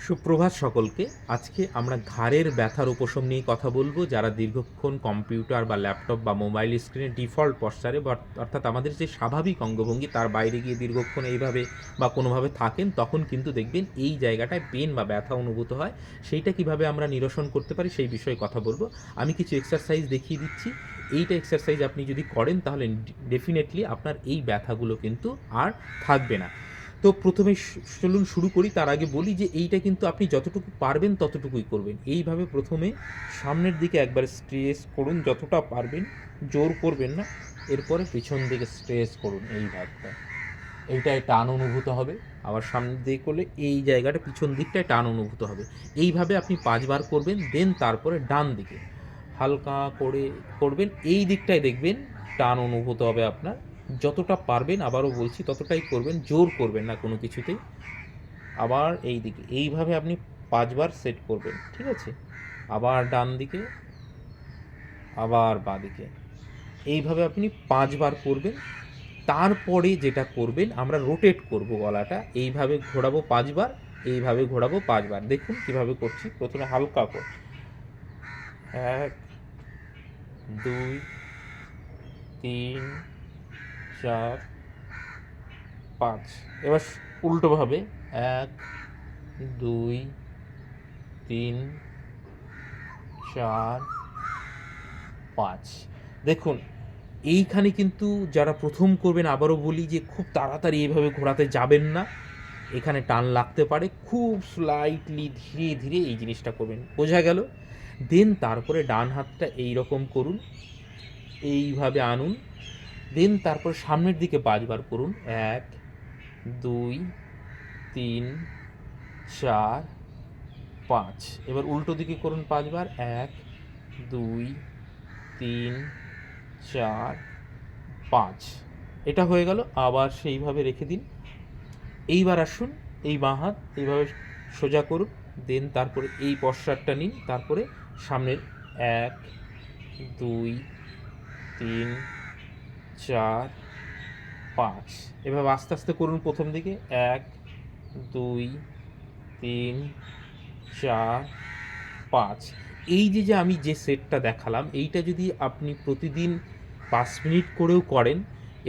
সুপ্রভাত সকলকে। আজকে আমরা ঘাড়ের ব্যথার উপশম নিয়ে কথা বলবো। যারা দীর্ঘক্ষণ কম্পিউটার বা ল্যাপটপ বা মোবাইল স্ক্রিনে ডিফল্ট পশ্চারে অর্থাৎ আমাদের যে স্বাভাবিক অঙ্গভঙ্গি তার বাইরে গিয়ে দীর্ঘক্ষণ এইভাবে বা কোনোভাবে থাকেন, তখন কিন্তু দেখবেন এই জায়গাটায় পেন বা ব্যথা অনুভূত হয়। সেইটা কিভাবে আমরা নিরসন করতে পারি সেই বিষয়ে কথা বলবো। আমি কিছু এক্সারসাইজ দেখিয়ে দিচ্ছি। এইটা এক্সারসাইজ আপনি যদি করেন তাহলে ডেফিনেটলি আপনার এই ব্যথাগুলো কিন্তু আর থাকবে না। তো প্রথমে চলুন শুরু করি। তার আগে বলি যে এইটা কিন্তু আপনি যতটুকু পারবেন ততটুকুই করবেন। এইভাবে প্রথমে সামনের দিকে একবার স্ট্রেস করুন যতটা পারবেন, জোর করবেন না। এরপরে পিছন দিকে স্ট্রেস করুন এইভাবে, এইটায় টান অনুভূত হবে। আবার সামনের দিকে করলে এই জায়গাটা পিছন দিকটায় টান অনুভূত হবে। এইভাবে আপনি 5 বার করবেন। দেন তারপরে ডান দিকে হালকা করে করবেন, এই দিকটায় দেখবেন টান অনুভূত হবে আপনার। যতটা পারবেন, আবারও বলছি, ততটাই করবেন, জোর করবেন না কোনো কিছুতেই। আবার এই দিকে এইভাবে আপনি 5 বার সেট করবেন, ঠিক আছে? আবার ডান দিকে, আবার বাঁ দিকে, এইভাবে আপনি 5 বার করবেন। তারপরে যেটা করবেন, আমরা রোটেট করব গলাটা, এইভাবে ঘোরাবো 5 বার, এইভাবে ঘোরাবো 5 বার। দেখুন কিভাবে করছি। প্রথমে হালকা করে 1 2 3 4 5। এবার উল্টোভাবে 1 2 3 4 5। দেখুন এইখানে কিন্তু যারা প্রথম করবেন, আবারও বলি যে খুব তাড়াতাড়ি এইভাবে ঘোরাতে যাবেন না। এখানে টান লাগতে পারে। খুব স্লাইটলি ধীরে ধীরে এই জিনিসটা করবেন, বোঝা গেল? দেন তারপরে ডান হাতটা এই রকম করুন, এইভাবে আনুন। দেন তারপর সামনের দিকে 5 বার করুন। 1 2 3 4 5। এবার উল্টো দিকে করুন 5 বার। 1 2 3 4 5। এটা হয়ে গেল। আবার সেইভাবে রেখে দিন। এইবার আসুন, এই বাঁ হাত এইভাবে সোজা করুন। দেন তারপরে এই পশ্চারটা নিন। তারপরে সামনের 1 2 3 4 5। এভাবে আস্তে আস্তে করুন। প্রথম দিকে 1 2 3 4 5। এই যে আমি যে সেটটা দেখালাম, এইটা যদি আপনি প্রতিদিন 5 মিনিট করেও করেন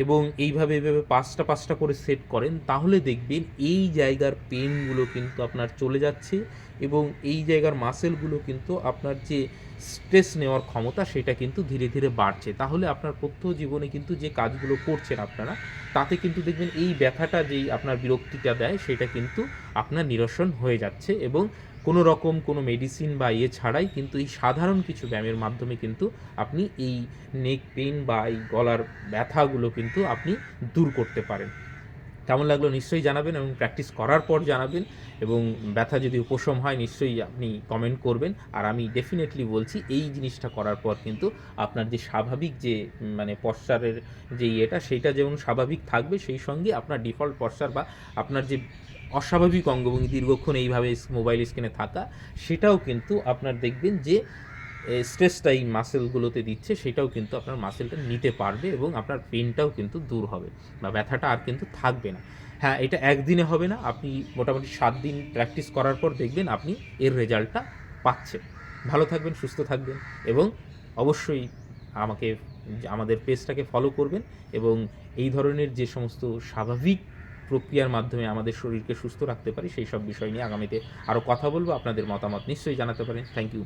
এবং এইভাবে 5টা করে সেট করেন, তাহলে দেখবেন এই জায়গার পেনগুলো কিন্তু আপনার চলে যাচ্ছে এবং এই জায়গার মাসেলগুলো কিন্তু আপনার যে স্ট্রেস নেওয়ার ক্ষমতা সেটা কিন্তু ধীরে ধীরে বাড়ছে। তাহলে আপনার প্রত্যহ জীবনে কিন্তু যে কাজগুলো করছেন আপনারা, তাতে কিন্তু দেখবেন এই ব্যথাটা যেই আপনার বিরক্তিটা দেয় সেটা কিন্তু আপনার নিরসন হয়ে যাচ্ছে এবং কোনো রকম কোনো মেডিসিন বা ছাড়াই কিন্তু এই সাধারণ কিছু ব্যায়ামের মাধ্যমে কিন্তু আপনি এই নেক পেইন বা এই গলার ব্যথাগুলো কিন্তু আপনি দূর করতে পারেন। কেমন লাগলো নিশ্চয়ই জানাবেন এবং প্র্যাকটিস করার পর জানাবেন। এবং ব্যথা যদি উপশম হয় নিশ্চয়ই আপনি কমেন্ট করবেন। আর আমি ডেফিনেটলি বলছি, এই জিনিসটা করার পর কিন্তু আপনার যে স্বাভাবিক যে পশ্চারের যে সেইটা যেমন স্বাভাবিক থাকবে, সেই সঙ্গে আপনার ডিফল্ট পশ্চার বা আপনার যে অস্বাভাবিক অঙ্গভঙ্গি দীর্ঘক্ষণ এইভাবে মোবাইল স্ক্রিনে থাকা, সেটাও কিন্তু আপনার দেখবেন যে স্ট্রেসটা এই মাসেলগুলোতে দিচ্ছে, সেটাও কিন্তু আপনার মাসেলটা নিতে পারবে এবং আপনার পেনটাও কিন্তু দূর হবে বা ব্যথাটা আর কিন্তু থাকবে না। হ্যাঁ, এটা একদিনে হবে না। আপনি মোটামুটি 7 দিন প্র্যাকটিস করার পর দেখবেন আপনি এর রেজাল্টটা পাচ্ছেন। ভালো থাকবেন, সুস্থ থাকবেন এবং অবশ্যই আমাকে আমাদের পেজটাকে ফলো করবেন এবং এই ধরনের যে সমস্ত স্বাভাবিক প্রক্রিয়ার মাধ্যমে আমাদের শরীরকে সুস্থ রাখতে পারি সেই সব বিষয় নিয়ে আগামীতে আরও কথা বলবো। আপনাদের মতামত নিশ্চয়ই জানাতে পারেন। Thank you.